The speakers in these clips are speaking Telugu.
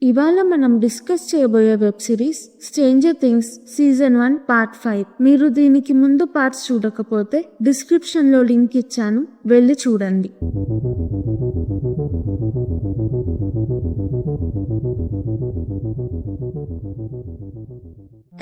ఇవాళ మనం డిస్కస్ చేయబోయే web series stranger things season 1 part 5. మీరు దీనికి ముందు పార్ట్స్ చూడకపోతే డిస్క్రిప్షన్ లో లింక్ ఇచ్చాను, వెళ్ళి చూడండి.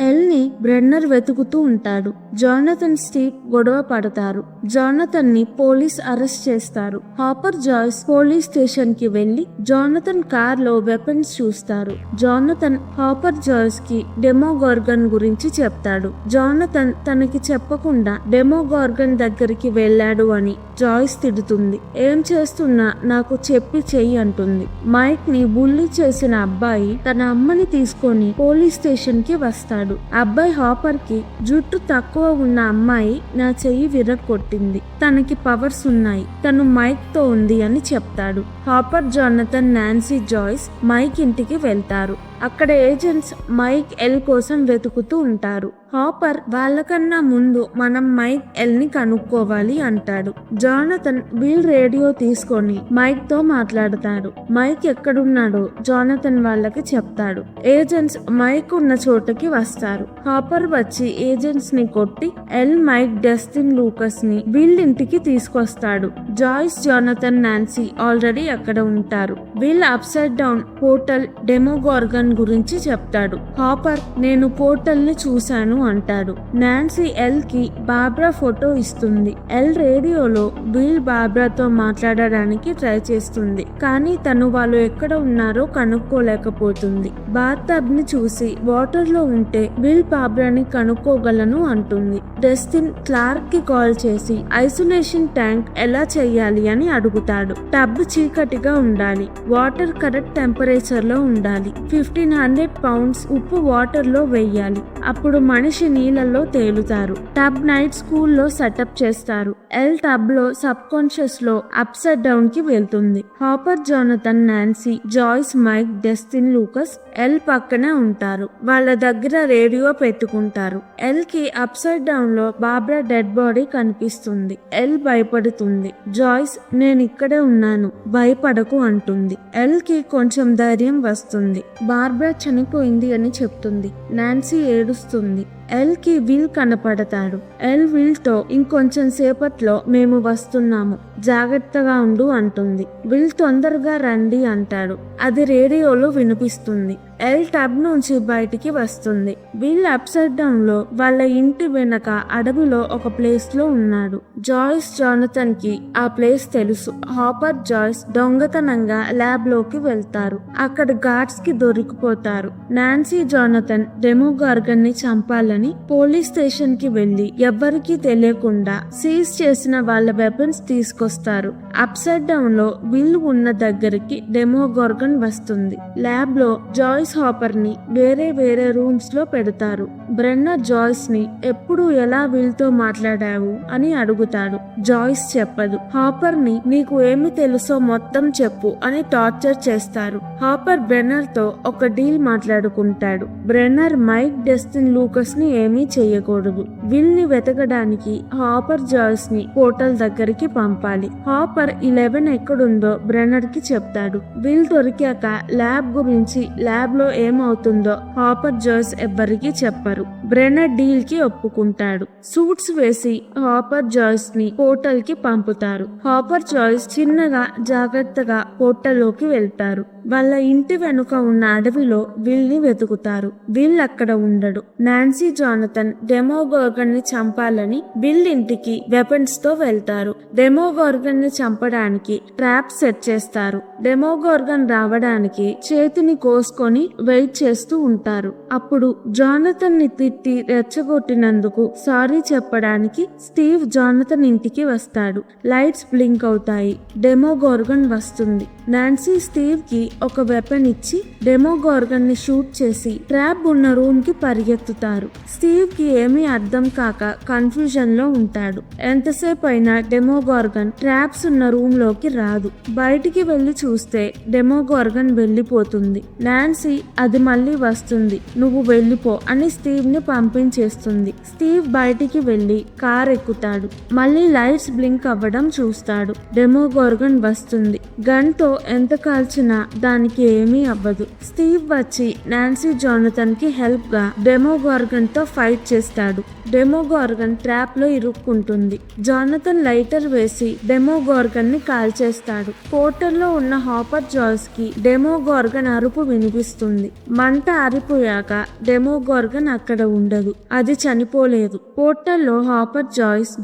ఎల్ని బ్రెన్నర్ వెతుకుతూ ఉంటాడు. జానథన్, స్టీవ్ గొడవ పడతారు. జానథన్ ని పోలీస్ అరెస్ట్ చేస్తారు. హాపర్, జాయ్స్ పోలీస్ స్టేషన్ కి వెళ్లి జానథన్ కార్ లో వెపన్స్ చూస్తారు. జానథన్ హాపర్, జాయ్స్ కి డెమోగార్గన్ గురించి చెప్తాడు. జానథన్ తనకి చెప్పకుండా డెమోగార్గన్ దగ్గరికి వెళ్ళాడు అని జాయ్స్ తిడుతుంది. ఏం చేస్తున్నా నాకు చెప్పి చెయ్యి అంటుంది. మైక్ ని బుల్లీ చేసిన అబ్బాయి తన అమ్మని తీసుకొని పోలీస్ స్టేషన్ కి వస్తాడు. అబ్బాయి హాపర్ కి జుట్టు తక్కువ ఉన్న అమ్మాయి నా చెయ్యి విరగొట్టింది, తనకి పవర్స్ ఉన్నాయి, తను మైక్ తో ఉంది అని చెప్తాడు. Hopper, Jonathan, Nancy, Joyce Mike ఇంటికి వెళ్తారు. అక్కడ ఏజెంట్స్ మైక్ ఎల్ కోసం వెతుకుతూ ఉంటారు. హాపర్ వాళ్ళకన్నా ముందు మనం మైక్ ఎల్ ని కనుక్కోవాలి అంటాడు. జానథన్ వీల్ రేడియో తీసుకొని మైక్ తో మాట్లాడతాడు. మైక్ ఎక్కడున్నాడో జానథన్ వాళ్ళకి చెప్తాడు. ఏజెంట్స్ మైక్ ఉన్న చోటకి వస్తారు. హాపర్ వచ్చి ఏజెంట్స్ ని కొట్టి ఎల్, మైక్, డస్టిన్, లూకస్ ని వీల్ ఇంటికి తీసుకొస్తాడు. జాయ్స్, జానథన్, నాన్సీ ఆల్రెడీ అక్కడ ఉంటారు. వీల్ అప్సైడ్ డౌన్ పోర్టల్ డెమోగార్గన్ గురించి చెప్తాడు. హాపర్ నేను పోర్టల్ ని చూశాను అంటాడు. నాన్సీ ఎల్ కి బాబ్రా ఫోటో ఇస్తుంది. ఎల్ రేడియోలో వీల్ బాబ్రాతో మాట్లాడడానికి ట్రై చేస్తుంది, కానీ తను వాళ్ళు ఎక్కడ ఉన్నారో కనుక్కోలేకపోతుంది. బాత్ టబ్ ని చూసి వాటర్ లో ఉంటే వీల్ బాబ్రాని కనుక్కోగలను అంటుంది. డస్టిన్ క్లార్క్ కి కాల్ చేసి ఐసోలేషన్ ట్యాంక్ ఎలా చెయ్యాలి అని అడుగుతాడు. టబ్ చీకటిగా ఉండాలి, వాటర్ కరెక్ట్ టెంపరేచర్ లో ఉండాలి, 1500 పౌండ్స్ ఉప్పు వాటర్ లో వెయ్యాలి, అప్పుడు మనిషి నీళ్ళలో తేలుతారు. టబ్ నైట్ స్కూల్లో సెటప్ చేస్తారు. ఎల్ టబ్ లో సబ్ కాన్షియస్ లో అప్సైడ్ డౌన్ కి వెళ్తుంది. Hopper, Jonathan, Nancy, Joyce, Mike, Dustin, Lucas El పక్కనే ఉంటారు. వాళ్ళ దగ్గర రేడియో పెట్టుకుంటారు. ఎల్ కి అప్సైడ్ డౌన్ లో బాబ్రా డెడ్ బాడీ కనిపిస్తుంది. ఎల్ భయపడుతుంది. జాయ్స్ నేను ఇక్కడే ఉన్నాను, భయపడకు అంటుంది. ఎల్ కి కొంచెం ధైర్యం వస్తుంది. బార్బరా చనిపోయింది అని చెప్తుంది. నాన్సీ ఏడుస్తుంది. ఎల్ కి విల్ కనపడతాడు. ఎల్ విల్ తో ఇంకొంచెం సేపట్లో మేము వస్తున్నాము, జాగ్రత్తగా ఉండు అంటుంది. విల్ తొందరగా రండి అంటాడు. అది రేడియోలో వినిపిస్తుంది. ఎల్ టబ్ నుంచి బయటికి వస్తుంది. విల్ అప్సైడ్ డౌన్ లో వాళ్ళ ఇంటి వెనక అడవిలో ఒక ప్లేస్ లో ఉన్నాడు. జాయ్స్, జానథన్ కి ఆ ప్లేస్ తెలుసు. హాపర్, జాయ్స్ దొంగతనంగా ల్యాబ్ లోకి వెళ్తారు. అక్కడ గార్డ్స్ కి దొరికిపోతారు. నాన్సీ, జానథన్ డెమోగార్గన్ ని చంపాలని పోలీస్ స్టేషన్ కి వెళ్లి ఎవ్వరికీ తెలియకుండా సీజ్ చేసిన వాళ్ళ వెపన్స్ తీసుకొస్తారు. అప్సైడ్ డౌన్ లో విల్ ఉన్న దగ్గరికి డెమోగార్గన్ వస్తుంది. ల్యాబ్ లో జాయ్స్ హాపర్ ని వేరే వేరే రూమ్స్ లో పెడతారు. బ్రెన్నర్ జాయ్స్ ని ఎప్పుడు ఎలా వీల్తో మాట్లాడావు అని అడుగుతాడు. జాయ్స్ చెప్పదు. హాపర్ ని నీకు ఏమి తెలుసో మొత్తం చెప్పు అని టార్చర్ చేస్తారు. హాపర్ బ్రెన్నర్ తో ఒక డీల్ మాట్లాడుకుంటాడు. బ్రెన్నర్ మైక్, డస్టిన్, లూకస్ ని ఏమీ చెయ్యకూడదు. విల్ ని వెతకడానికి హాపర్, జాయ్స్ ని పోర్టల్ దగ్గరికి పంపాలి. హాపర్ 11 ఎక్కడుందో బ్రెన్నర్ కి చెప్తాడు. విల్ దొరికాక ల్యాబ్ గురించి ల్యాబ్ లో ఏమవుతుందో హాపర్, జాయ్స్ ఎవ్వరికి చెప్పరు. బ్రెన్నర్ డీల్ కి ఒప్పుకుంటాడు. సూట్స్ వేసి హాపర్, జాయ్స్ ని పోర్టల్ కి పంపుతారు. హాపర్, జాయ్స్ చిన్నగా జాగ్రత్తగా పోర్టల్ లోకి వెళ్తారు. వాళ్ళ ఇంటి వెనుక ఉన్న అడవిలో విల్ ని వెతుకుతారు. విల్ అక్కడ ఉండడు. నాన్సీ, జానథన్ డెమోగార్గన్ ని చంపాలని విల్ ఇంటికి వెపన్స్ తో వెళ్తారు. డెమోగార్గన్ ని చంపడానికి ట్రాప్ సెట్ చేస్తారు. డెమోగార్గన్ రావడానికి చేతిని కోసుకొని వెయిట్ చేస్తూ ఉంటారు. అప్పుడు జానథన్ ని తిట్టి రెచ్చగొట్టినందుకు సారీ చెప్పడానికి స్టీవ్ జానథన్ ఇంటికి వస్తాడు. లైట్స్ బ్లింక్ అవుతాయి. డెమోగార్గన్ వస్తుంది. నాన్సీ స్టీవ్ కి ఒక వెపన్ ఇచ్చి డెమోగార్గన్ ని షూట్ చేసి ట్రాప్ ఉన్న రూమ్ కి పరిగెత్తుతారు. స్టీవ్ కి ఏమీ అర్థం కాక కన్ఫ్యూజన్ లో ఉంటాడు. ఎంతసేపు అయినా డెమోగార్గన్ ట్రాప్స్ ఉన్న రూమ్ లోకి రాదు. బయటికి వెళ్లి చూస్తే డెమోగార్గన్ వెళ్లిపోతుంది. నాన్సీ అది మళ్ళీ వస్తుంది, నువ్వు వెళ్ళిపో అని స్టీవ్ ని పంపించేస్తుంది. స్టీవ్ బయటికి వెళ్లి కార్ ఎక్కుతాడు. మళ్ళీ లైట్స్ బ్లింక్ అవ్వడం చూస్తాడు. డెమోగోర్గన్ వస్తుంది. గన్ తో ఎంత కాల్చినా దానికి ఏమీ అవ్వదు. స్టీవ్ వచ్చి నాన్సీ జోనథన్ కి హెల్ప్ గా డెమోగోర్గన్ తో ఫైట్ చేస్తాడు. డెమోగోర్గన్ ట్రాప్ లో ఇరుక్కుంటుంది. జోనథన్ లైటర్ వేసి డెమోగోర్గన్ ని కాల్చేస్తాడు. పోర్టల్లో ఉన్న హాపర్ జాయ్స్ కి డెమోగోర్గన్ అరుపు వినిపిస్తుంది. మంట ఆరిపోయాక డెమోగోర్గన్ అక్కడ ఉండదు. అది చనిపోలేదు. పోర్టల్లో హాపర్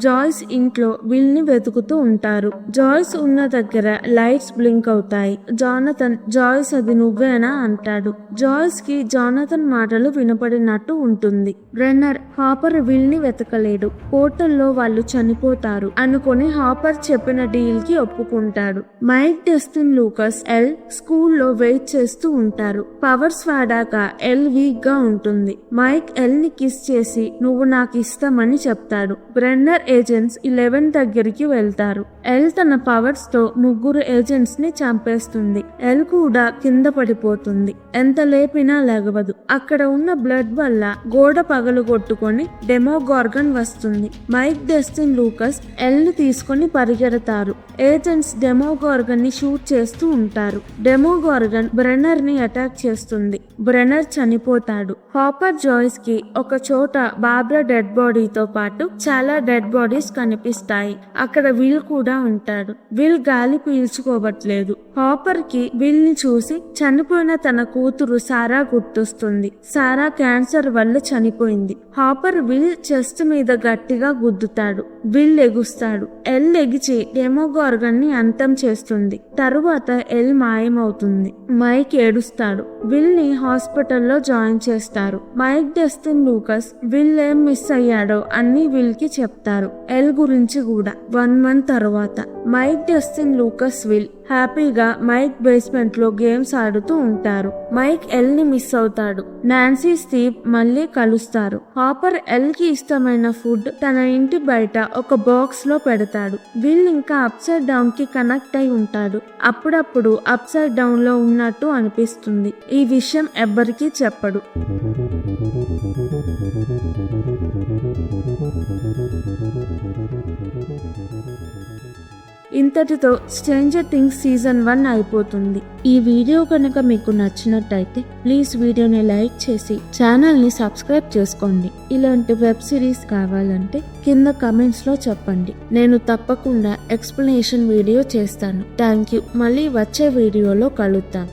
జాయ్స్ ఇంట్లో విల్ ని వెతుకుతూ ఉంటారు. జాయ్స్ ఉన్న దగ్గర లైట్స్ బ్లింక్ అవుతాయి. జోనథన్ జాయ్స్ అది నువ్వేనా అంటాడు. జాయ్స్ కి జోనథన్ మాటలు వినపడినట్టు ఉంటుంది. బ్రెన్నర్ హాపర్ విల్ ని వెతకలేడు. పోర్టల్లో వాళ్ళు చనిపోతారు అనుకుని హాపర్ చెప్పిన డీల్ కి ఒప్పుకుంటాడు. మైక్, డస్టిన్, లూకస్, ఎల్ స్కూల్లో వెయిట్ చేస్తూ ఉంటారు. పవర్స్ వాడాక ఎల్ వీక్ గా ఉంటుంది. మైక్ ఎల్ ని కిస్ చేసి నువ్వు నాకు ఇస్తామని చెప్తాడు. బ్రెన్నర్ ఏజెంట్స్ 11 దగ్గరికి వెళ్తారు. ఎల్ తన పవర్స్ తో 3 ఏజెంట్స్ ని చంపేస్తుంది. ఎల్ కూడా కింద పడిపోతుంది. ఎంత లేపినా లెగవదు. అక్కడ ఉన్న బ్లడ్ వల్ల గోడ పగలగొట్టుకొని డెమోగోర్గన్ వస్తుంది. మైక్, డస్టిన్, లూకస్ ఎల్ ని తీసుకొని పరిగెడతారు. ఏజెంట్స్ డెమోగోర్గన్ ని షూట్ చేస్తూ ఉంటారు. డెమోగోర్గన్ బ్రెన్నర్ ని అటాక్ చేస్తుంది. బ్రెన్నర్ చనిపోతాడు. హాపర్ జాయ్స్ కి ఒక చోట బాబ్రా డెడ్ బాడీతో పాటు చాలా డెడ్ బాడీస్ కనిపిస్తాయి. అక్కడ విల్ కూడా ఉంటాడు. విల్ గాలి పీల్చుకోవట్లేదు. హాపర్ కి విల్ ని చూసి చనిపోయిన తన కూతురు సారా గుర్తొస్తుంది. సారా క్యాన్సర్ వల్ల చనిపోయింది. హాపర్ విల్ చెస్ట్ మీద గట్టిగా గుద్దుతాడు. విల్ ఎగుస్తాడు. ఎల్ ఎగిచి డెమోగోర్గన్ ని అంతం చేస్తుంది. తరువాత ఎల్ మాయమవుతుంది. మైక్ ఏడుస్తాడు. విల్ ని హాస్పిటల్లో జాయిన్ చేస్తారు. మైక్, డస్టిన్, లూకస్ విల్ ఏం మిస్ అయ్యాడో అన్ని విల్ కి చెప్తారు. ఎల్ గురించి కూడా. 1 month తర్వాత మైక్, డస్టిన్, లూకస్, విల్ హ్యాపీగా మైక్ బేస్మెంట్ లో గేమ్స్ ఆడుతూ ఉంటారు. మైక్ ఎల్ ని మిస్ అవుతాడు. నాన్సీ, స్టీవ్ మళ్ళీ కలుస్తారు. హాపర్ ఎల్ కి ఇష్టమైన ఫుడ్ తన ఇంటి బయట ఒక బాక్స్ లో పెడతాడు. విల్ ఇంకా అప్సైడ్ డౌన్ కి కనెక్ట్ అయి ఉంటాడు. అప్పుడప్పుడు అప్సైడ్ డౌన్ లో ఉన్నట్టు అనిపిస్తుంది. ఈ విషయం ఎవ్వరికీ చెప్పడు. ఇంతటితో స్ట్రేంజర్ థింగ్స్ సీజన్ 1 అయిపోతుంది. ఈ వీడియో కనుక మీకు నచ్చినట్టయితే ప్లీజ్ వీడియోని లైక్ చేసి ఛానల్ ని సబ్స్క్రైబ్ చేసుకోండి. ఇలాంటి వెబ్ సిరీస్ కావాలంటే కింద కమెంట్స్ లో చెప్పండి. నేను తప్పకుండా ఎక్స్ప్లెనేషన్ వీడియో చేస్తాను. Thank you. మళ్ళీ వచ్చే వీడియోలో కలుద్దాం.